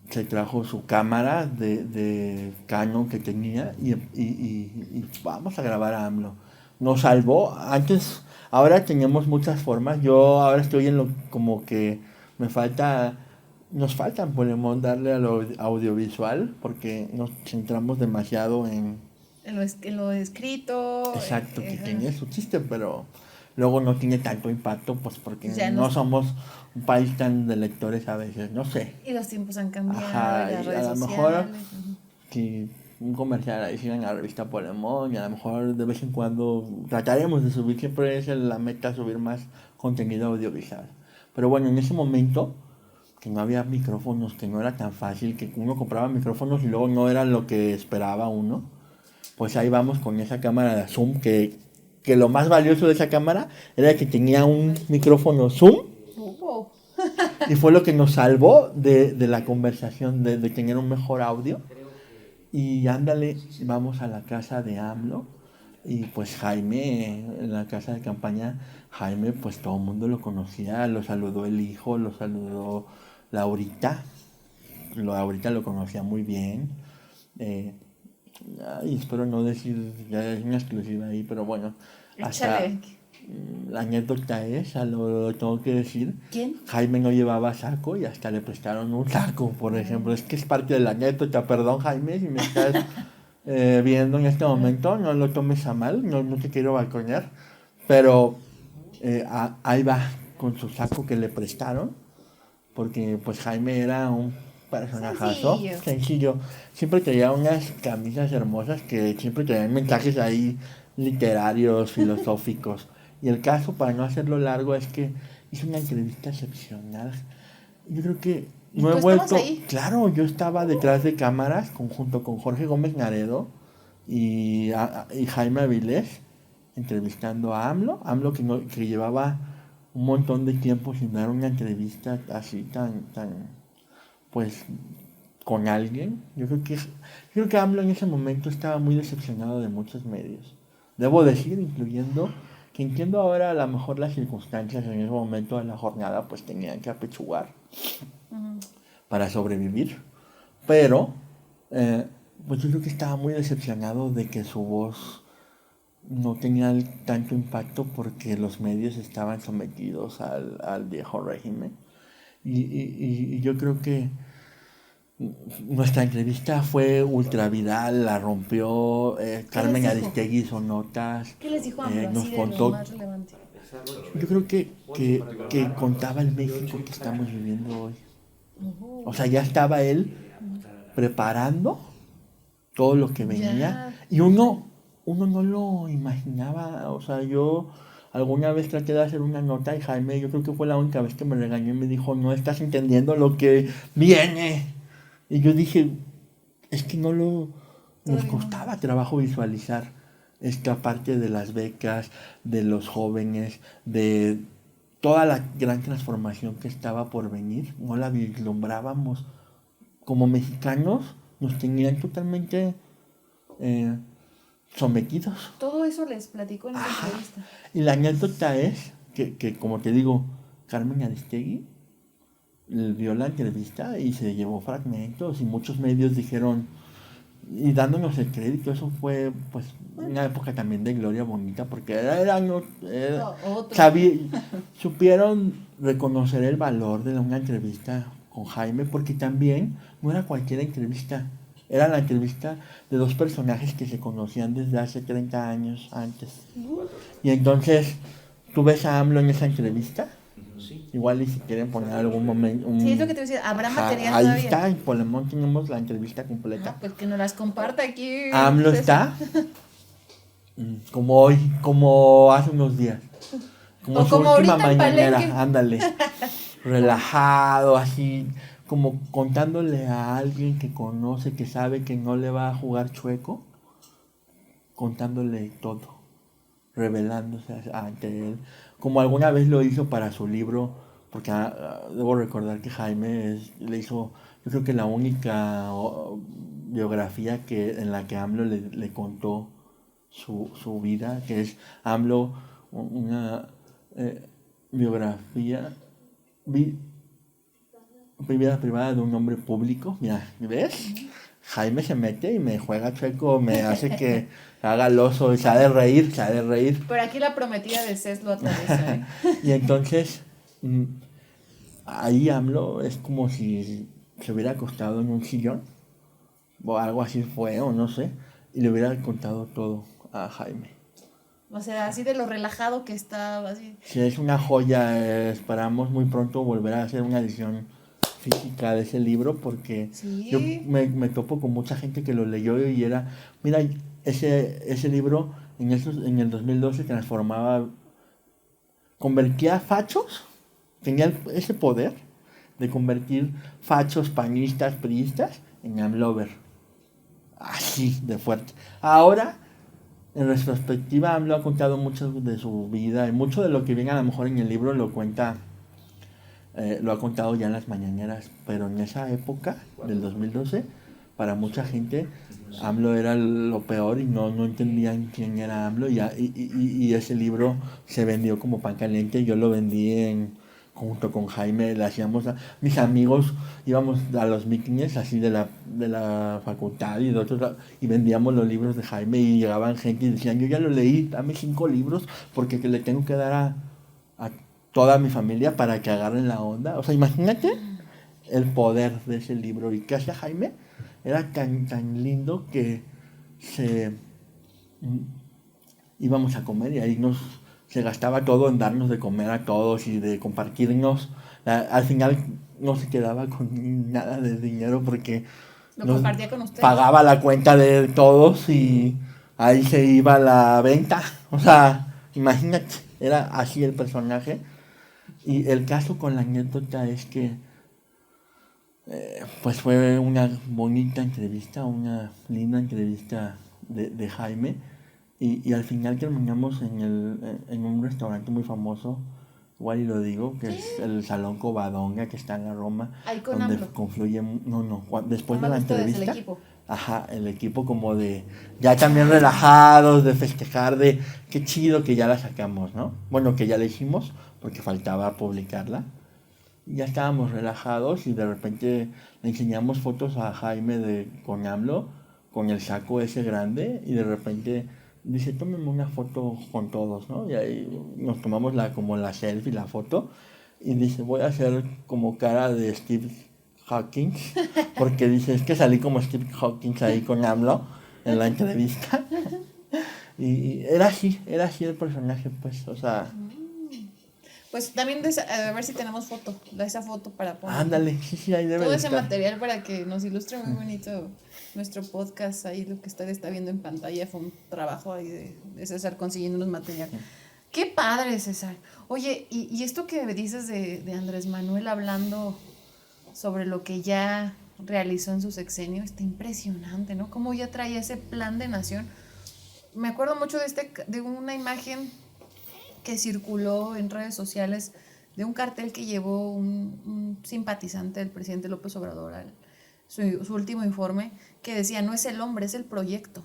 se trajo su cámara de Canon que tenía y vamos a grabar a AMLO. Nos salvó. Antes, ahora tenemos muchas formas. Yo ahora estoy en lo como que me falta, nos faltan, podemos darle a lo audiovisual porque nos centramos demasiado En lo escrito. exacto, que tiene su chiste, pero luego no tiene tanto impacto, pues porque Ya no somos un país tan de lectores a veces, no sé. y los tiempos han cambiado, y Ajá, las y a redes lo mejor sociales. Ujú. si un comercial ahí sigue en la revista Polemón y a lo mejor de vez en cuando trataremos de subir, siempre es la meta subir más contenido audiovisual. Pero bueno, en ese momento que no había micrófonos, que no era tan fácil, que uno compraba micrófonos y luego no era lo que esperaba uno, pues ahí vamos con esa cámara de Zoom que lo más valioso de esa cámara era que tenía un micrófono Zoom Oh, y fue lo que nos salvó de la conversación, de tener un mejor audio. Y ándale, vamos a la casa de AMLO y pues Jaime, en la casa de campaña, Jaime pues todo el mundo lo conocía, lo saludó el hijo, lo saludó Laurita, Laurita lo conocía muy bien. Eh, Ay, espero no decir, ya es una exclusiva ahí, pero bueno, hasta échale. la anécdota es, lo tengo que decir, ¿Quién? Jaime no llevaba saco y hasta le prestaron un saco, por ejemplo, es que es parte de la anécdota, perdón Jaime, si me estás viendo en este momento, no lo tomes a mal, no te quiero balconear, pero ahí va con su saco que le prestaron porque pues Jaime era un personajazo, Sencillo. sencillo. Siempre traía unas camisas hermosas que siempre traían mensajes ahí literarios, filosóficos. Y el caso, para no hacerlo largo, es que hizo una entrevista excepcional. Yo creo que ¿Y no he tú estabas vuelto, ahí? claro, yo estaba detrás de cámaras junto con Jorge Gómez Naredo y Jaime Avilés entrevistando a AMLO, AMLO que llevaba un montón de tiempo sin dar una entrevista así pues, con alguien. Yo creo que AMLO en ese momento estaba muy decepcionado de muchos medios. Debo decir, incluyendo, que entiendo ahora a lo mejor las circunstancias en ese momento de la jornada, pues tenían que apechugar Ujú. para sobrevivir. Pero, eh, pues yo creo que estaba muy decepcionado de que su voz no tenía tanto impacto porque los medios estaban sometidos al viejo régimen. Y yo creo que nuestra entrevista fue ultra viral, la rompió. ¿Qué les Carmen dijo? Aristegui hizo notas, ¿Qué les dijo AMLO nos así de lo contó. más relevante? Yo creo que contaba el México que estamos viviendo hoy. O sea, ya estaba él preparando todo lo que venía Ya. y uno no lo imaginaba. O sea, yo alguna vez traté de hacer una nota y Jaime, yo creo que fue la única vez que me regañó y me dijo, no estás entendiendo lo que viene. Y yo dije, es que nos Todavía no. costaba trabajo visualizar esta parte de las becas, de los jóvenes, de toda la gran transformación que estaba por venir. No la vislumbrábamos. Como mexicanos nos tenían totalmente eh, sometidos. Todo eso les platicó en esa Ajá. entrevista. Y la anécdota es que, como te digo, Carmen Aristegui vio la entrevista y se llevó fragmentos y muchos medios dijeron, y dándonos el crédito, eso fue pues una época también de gloria bonita porque Otro. supieron reconocer el valor de una entrevista con Jaime porque también no era cualquier entrevista, era la entrevista de dos personajes que se conocían desde hace 30 años antes. Y entonces tú ves a AMLO en esa entrevista. Igual y si quieren poner algún momento. Sí, es lo que te voy a decir. ¿Habrá material Ahí todavía? está, en Polemón tenemos la entrevista completa. Pues que nos las comparta aquí. AMLO César. está como hoy, como hace unos días. Como O su como última ahorita en Palenque. mañanera, ándale. Relajado, así, como contándole a alguien que conoce, que sabe que no le va a jugar chueco, contándole todo, revelándose ante él, como alguna vez lo hizo para su libro, porque debo recordar que Jaime le hizo, yo yo creo que la única biografía en la que AMLO le contó su vida, que es AMLO, una biografía, vida privada de un hombre público. Mira, ¿ves? Jaime se mete y me juega chueco, me hace que haga el oso, y se ha de reír. Pero aquí la prometida de Cés lo atraviesa, ¿eh? Y entonces, ahí AMLO es como si se hubiera acostado en un sillón, o algo así fue, o no sé, y le hubiera contado todo a Jaime. O sea, así de lo relajado que estaba, así. Sí, es una joya, esperamos muy pronto volver a hacer una edición física de ese libro, porque Sí. yo me topo con mucha gente que lo leyó y era, mira, ese libro en el 2012 convertía fachos, tenía ese poder de convertir fachos, panistas, priistas en AMLover, así de fuerte. Ahora, en retrospectiva, AMLO ha contado mucho de su vida y mucho de lo que viene a lo mejor en el libro lo cuenta. Lo ha contado ya en las mañaneras, pero en esa época del 2012, para mucha gente, AMLO era lo peor y no entendían quién era AMLO, y ese libro se vendió como pan caliente. Yo lo vendí junto con Jaime, le hacíamos mis amigos, íbamos a los mítines así de la facultad y de otros, y vendíamos los libros de Jaime, y llegaban gente y decían, yo ya lo leí, dame 5 libros porque le tengo que dar a toda mi familia para que agarren la onda. O sea, imagínate el poder de ese libro. Y que hacía Jaime era tan lindo que íbamos a comer y ahí se gastaba todo en darnos de comer a todos y de compartirnos. Al final no se quedaba con nada de dinero porque lo compartía con ustedes, pagaba la cuenta de todos y ahí se iba la venta. O sea, imagínate, era así el personaje. Y el caso con la anécdota es que pues fue una bonita entrevista, una linda entrevista de Jaime, y al final terminamos en un restaurante muy famoso, igual y lo digo, que es el Salón Covadonga, que está en la Roma, ahí con donde AMLO confluye, después de la ustedes, entrevista, el equipo. ajá, el equipo como de, ya también relajados, de festejar, de qué chido que ya la sacamos, ¿no? Bueno, que ya la hicimos, porque faltaba publicarla. Ya estábamos relajados y de repente le enseñamos fotos a Jaime con AMLO, con el saco ese grande, y de repente dice, tómenme una foto con todos, ¿no? Y ahí nos tomamos como la selfie, la foto, y dice, voy a hacer como cara de Steve Hawking, porque dice, es que salí como Steve Hawking ahí con AMLO en la entrevista. Y era así el personaje, pues, o sea... Pues también a ver si tenemos foto, esa foto para poner. Ándale, sí, ahí debe todo de ese estar. material para que nos ilustre muy bonito nuestro podcast. Ahí lo que usted está viendo en pantalla fue un trabajo ahí de César consiguiendo los materiales. Qué padre, César. Oye, y esto que me dices de Andrés Manuel hablando sobre lo que ya realizó en su sexenio, está impresionante, ¿no? Cómo ya traía ese plan de nación. Me acuerdo mucho de una imagen que circuló en redes sociales de un cartel que llevó un simpatizante del presidente López Obrador su último informe, que decía, no es el hombre, es el proyecto.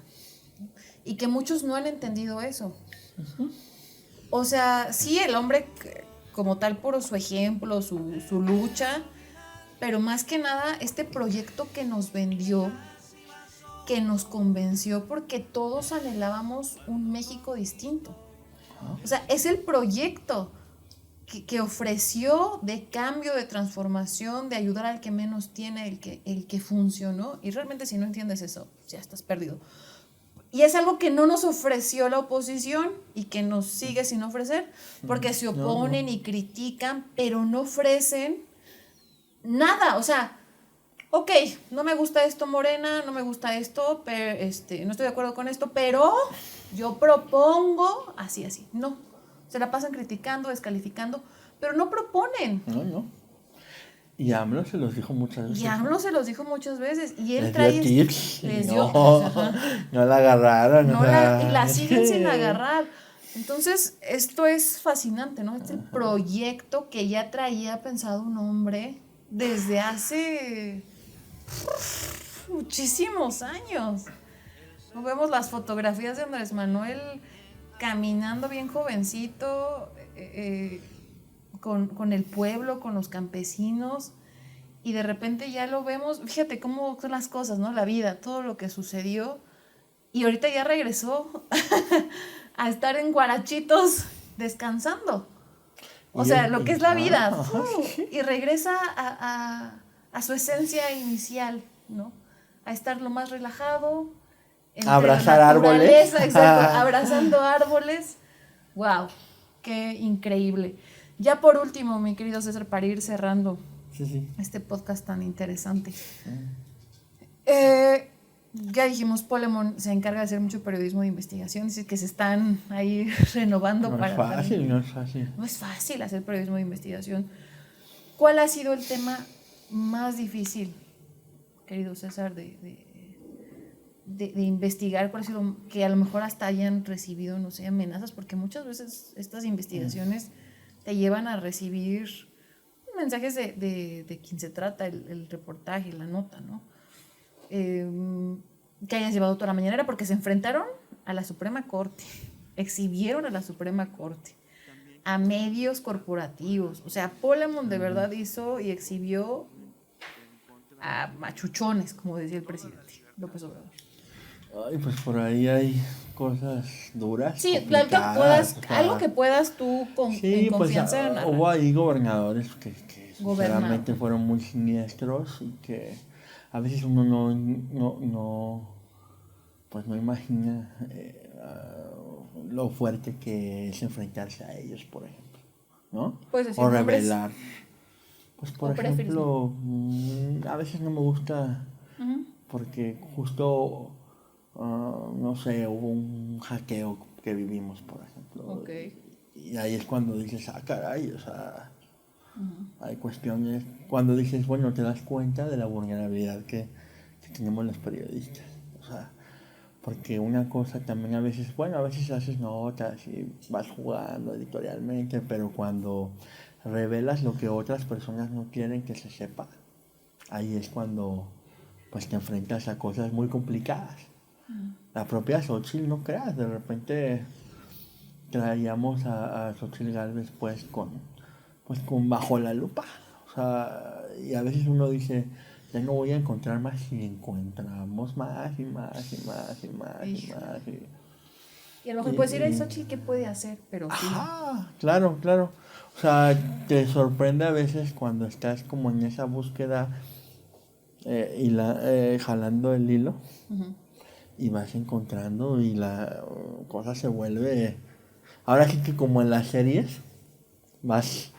Y que muchos no han entendido eso. Uh-huh. O sea, sí, el hombre como tal por su ejemplo, su lucha, pero más que nada este proyecto que nos vendió, que nos convenció, porque todos anhelábamos un México distinto. O sea, es el proyecto que ofreció de cambio, de transformación, de ayudar al que menos tiene, el que funcionó. Y realmente si no entiendes eso, ya estás perdido. Y es algo que no nos ofreció la oposición y que nos sigue sin ofrecer, porque se oponen y critican, pero no ofrecen nada. O sea, ok, no me gusta esto, Morena, no me gusta esto, pero no estoy de acuerdo con esto, pero yo propongo así. No, se la pasan criticando, descalificando, pero no proponen. No. Y AMLO se los dijo muchas veces. Y él les trae dio tips. No la agarraron. Y la siguen sin agarrar. Entonces, esto es fascinante, ¿no? Este proyecto que ya traía pensado un hombre desde hace muchísimos años. Vemos las fotografías de Andrés Manuel caminando bien jovencito, con el pueblo, con los campesinos, y de repente ya lo vemos. Fíjate cómo son las cosas, ¿no? La vida, todo lo que sucedió, y ahorita ya regresó a estar en Guarachitos descansando. O sea, lo que es la vida. Y regresa a su esencia inicial, ¿no? A estar lo más relajado. Abrazar árboles. Exacto, abrazando árboles. ¡Wow! ¡Qué increíble! Ya por último, mi querido César, para ir cerrando este podcast tan interesante. Ya dijimos, Polemon se encarga de hacer mucho periodismo de investigación, dice que se están ahí renovando. No es fácil. No es fácil hacer periodismo de investigación. ¿Cuál ha sido el tema más difícil, querido César, de investigar? ¿Cuál ha sido, que a lo mejor hasta hayan recibido, no sé, amenazas? Porque muchas veces estas investigaciones te llevan a recibir mensajes de quien se trata, el reportaje, la nota, ¿no? Que hayas llevado toda la mañanera, porque se enfrentaron a la Suprema Corte, exhibieron a la Suprema Corte, a medios corporativos. O sea, Polemon de verdad hizo y exhibió a machuchones, como decía el presidente López Obrador. Ay, pues por ahí hay cosas duras. Sí, algo que puedas tú en confianza. Pues, hubo ahí gobernadores que sinceramente fueron muy siniestros y que a veces uno pues no imagina lo fuerte que es enfrentarse a ellos, por ejemplo, ¿no? O revelar. Pues por ejemplo, a veces no me gusta porque justo, no sé, hubo un hackeo que vivimos, por ejemplo. Y ahí es cuando dices, caray, o sea, hay cuestiones, cuando dices, bueno, te das cuenta de la vulnerabilidad que tenemos los periodistas. O sea, porque una cosa también a veces haces notas y vas jugando editorialmente, pero cuando revelas lo que otras personas no quieren que se sepa, ahí es cuando pues te enfrentas a cosas muy complicadas. La propia Xochitl, no creas, de repente traíamos a Xochitl Gálvez pues con bajo la lupa. O sea, y a veces uno dice, ya no voy a encontrar más, y encontramos más y más y más y más y más. Y a lo mejor puedes decir, Xochitl, ¿qué puede hacer? Pero sí. Claro. O sea, te sorprende a veces cuando estás como en esa búsqueda jalando el hilo y vas encontrando y la cosa se vuelve... Ahora sí que como en las series, vas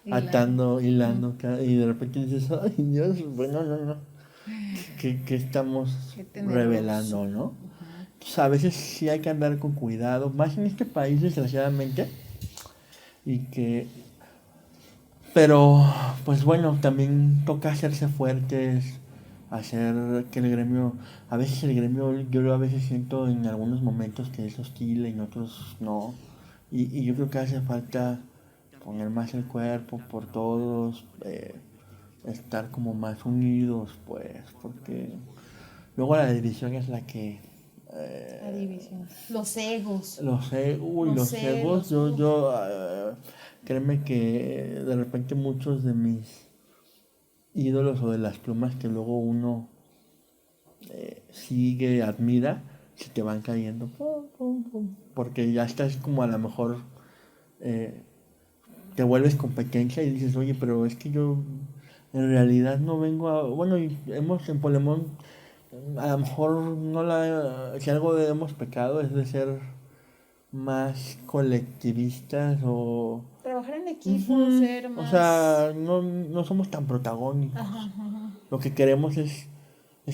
hilando, y de repente dices, ay Dios, bueno, no. ¿Qué estamos revelando, no? Entonces, a veces sí hay que andar con cuidado, más en este país, desgraciadamente. Pero, pues bueno, también toca hacerse fuertes, hacer que el gremio, a veces el gremio, yo a veces siento en algunos momentos que es hostil, en otros no. Y yo creo que hace falta poner más el cuerpo por todos, estar como más unidos, pues, porque luego la división es la que... la división. Los egos. Los egos, créeme que de repente muchos de mis ídolos o de las plumas que luego uno sigue, admira, se te van cayendo, porque ya estás como a lo mejor... te vuelves competencia y dices, oye, pero es que yo en realidad no vengo a... Bueno, y en Polemon, a lo mejor si algo hemos pecado es de ser más colectivistas o... Trabajar en equipo, ser más... O sea, no somos tan protagónicos. Lo que queremos es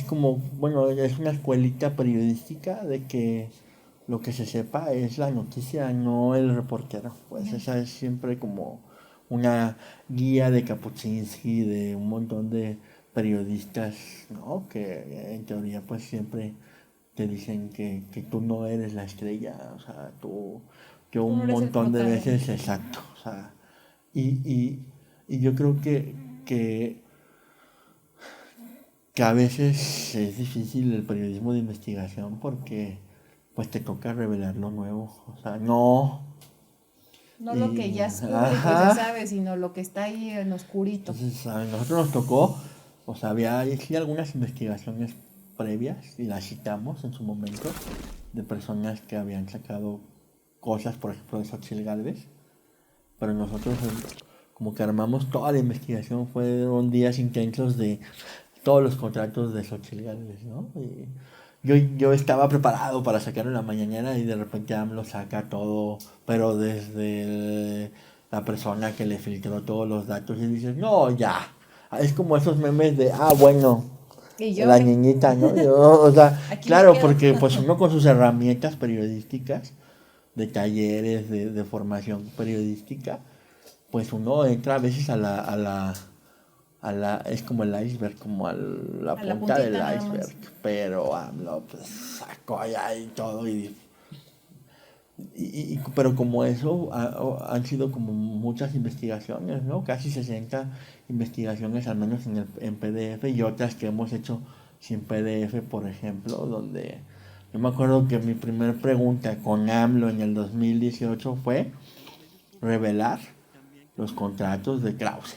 como, bueno, es una escuelita periodística de que lo que se sepa es la noticia, no el reportero. Pues esa es siempre como una guía de Kapuczynski, de un montón de periodistas, ¿no? Que en teoría pues siempre te dicen que tú no eres la estrella, o sea, yo un montón de veces, exacto, o sea, y yo creo que que a veces es difícil el periodismo de investigación porque pues te toca revelar lo nuevo. O sea, no. No lo que ya es público, Ajá. se sabe, sino lo que está ahí en oscurito. Entonces, a nosotros nos tocó, o sea, había sí algunas investigaciones previas y las citamos en su momento de personas que habían sacado cosas, por ejemplo, de Xochitl Gálvez, pero nosotros como que armamos toda la investigación, fueron días intensos de todos los contratos de Xochitl Gálvez, ¿no? Y yo estaba preparado para sacarlo en la mañanera y de repente AMLO saca todo, pero desde la persona que le filtró todos los datos y dices, no, ya. Es como esos memes de, bueno, Y yo, la niñita, ¿no? O sea, aquí me claro, quedo. porque pues uno con sus herramientas periodísticas, de talleres, de formación periodística, pues uno entra a veces es como el iceberg, como a la A la punta del puntita nada iceberg, más. pero AMLO pues sacó allá y todo pero como eso han sido como muchas investigaciones, ¿no? Casi 60 investigaciones al menos en PDF y otras que hemos hecho sin PDF, por ejemplo, donde yo me acuerdo que mi primer pregunta con AMLO en el 2018 fue revelar los contratos de Krause.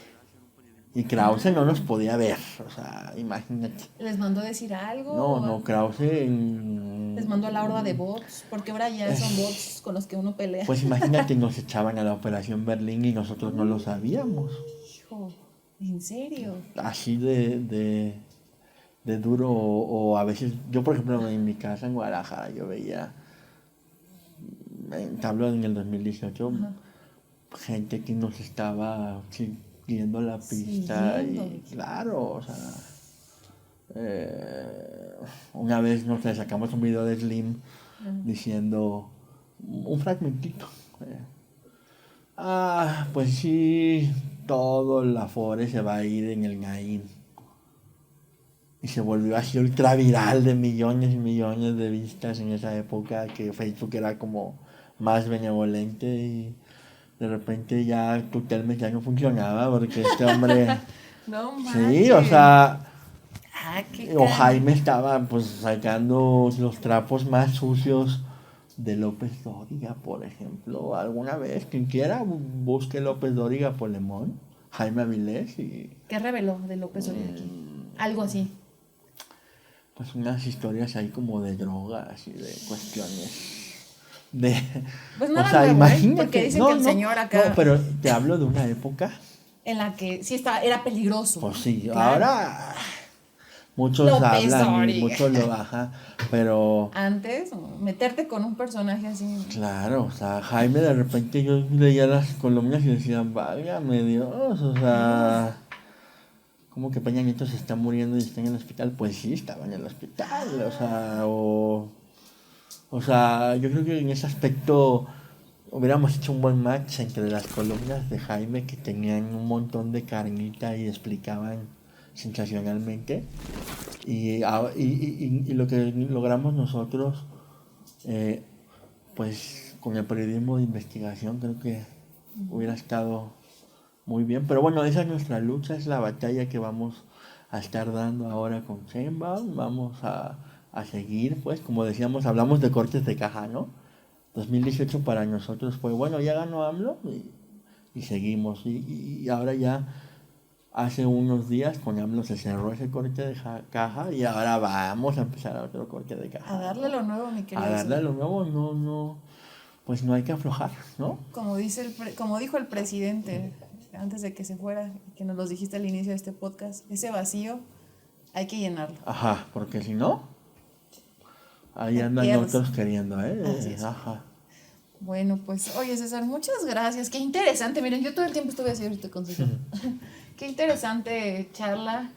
Y Krause no nos podía ver, o sea, imagínate. ¿Les mandó decir algo? No, Krause... ¿Les mandó a la horda de bots? Porque ahora ya son bots con los que uno pelea. Pues imagínate, nos echaban a la Operación Berlín y nosotros no lo sabíamos. Hijo, ¿en serio? Así de duro, o a veces, yo por ejemplo en mi casa en Guadalajara, yo veía, te hablo en el 2018, Ajá. gente que nos estaba siguiendo la pista y claro, o sea, una vez nos le sacamos un video de Slim diciendo un fragmentito. Pues sí, todo el Afore se va a ir en el Naim. Y se volvió así ultra viral de millones y millones de vistas en esa época que Facebook era como más benevolente y de repente ya Tutelmex ya no funcionaba porque este hombre... No manches. Sí, o sea... qué O Jaime estaba pues sacando los trapos más sucios de López Dóriga, por ejemplo. Alguna vez, quien quiera, busque López Dóriga Polemón, Jaime Avilés y... ¿Qué reveló de López Dóriga aquí? Algo así. Pues unas historias ahí como de drogas y de cuestiones de... Pues nada o sea, nuevo, imagínate. porque dicen que el señor acá... No, pero te hablo de una época... En la que sí era peligroso. Pues sí, claro. ahora... Muchos López hablan y Dóriga. muchos lo bajan, pero... Antes, meterte con un personaje así. Claro, o sea, Jaime de repente yo leía las columnas y decía, válgame Dios, o sea... ¿Cómo que Peña Nieto se está muriendo y está en el hospital? Pues sí, estaba en el hospital, o sea, O sea, yo creo que en ese aspecto hubiéramos hecho un buen match entre las columnas de Jaime que tenían un montón de carnita y explicaban sensacionalmente y lo que logramos nosotros pues con el periodismo de investigación creo que hubiera estado muy bien, pero bueno, esa es nuestra lucha, es la batalla que vamos a estar dando ahora con Sheinbaum, vamos a seguir, pues, como decíamos, hablamos de cortes de caja, ¿no? 2018 para nosotros fue, bueno, ya ganó AMLO y seguimos, y ahora ya hace unos días con AMLO se cerró ese corte de caja y ahora vamos a empezar otro corte de caja. A darle lo nuevo, mi querido. A darle lo nuevo, no, pues no hay que aflojar, ¿no? Como dijo el presidente antes de que se fuera, que nos lo dijiste al inicio de este podcast, ese vacío hay que llenarlo. Ajá, porque si no, ahí andan otros queriendo, Así es. Ajá. Bueno, pues, oye César, muchas gracias. Qué interesante. Miren, yo todo el tiempo estuve así ahorita con César. Qué interesante charla.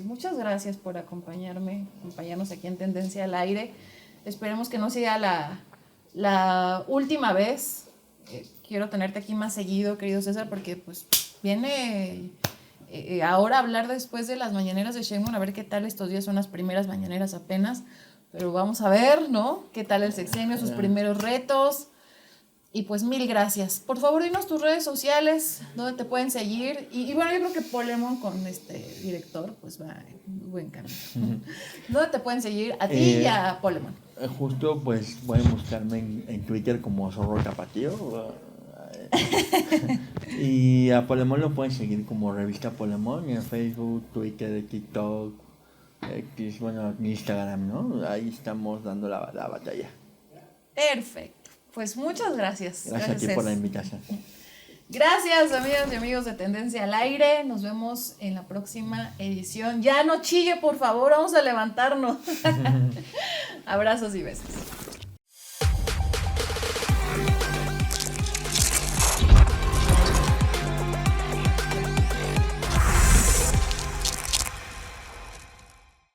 Muchas gracias por acompañarnos aquí en Tendencia al Aire. Esperemos que no sea la última vez. Quiero tenerte aquí más seguido, querido César, porque pues viene ahora a hablar después de las mañaneras de Sheinbaum, a ver qué tal estos días, son las primeras mañaneras apenas, pero vamos a ver, ¿no? ¿Qué tal el sexenio, sus primeros retos? Y pues mil gracias. Por favor, dinos tus redes sociales, donde te pueden seguir. Y bueno, yo creo que Polemon con este director, pues va en buen camino. ¿Dónde te pueden seguir? A ti y a Polemon. Justo, pues pueden buscarme en Twitter como Zorro Tapatío. Y a Polemon lo pueden seguir como Revista Polemon en Facebook, Twitter, TikTok, X, bueno, Instagram, ¿no? Ahí estamos dando la batalla. Perfecto. Pues muchas gracias. Gracias a ti por la invitación. Gracias, amigas y amigos de Tendencia al Aire. Nos vemos en la próxima edición. Ya no chille, por favor, vamos a levantarnos. Abrazos y besos.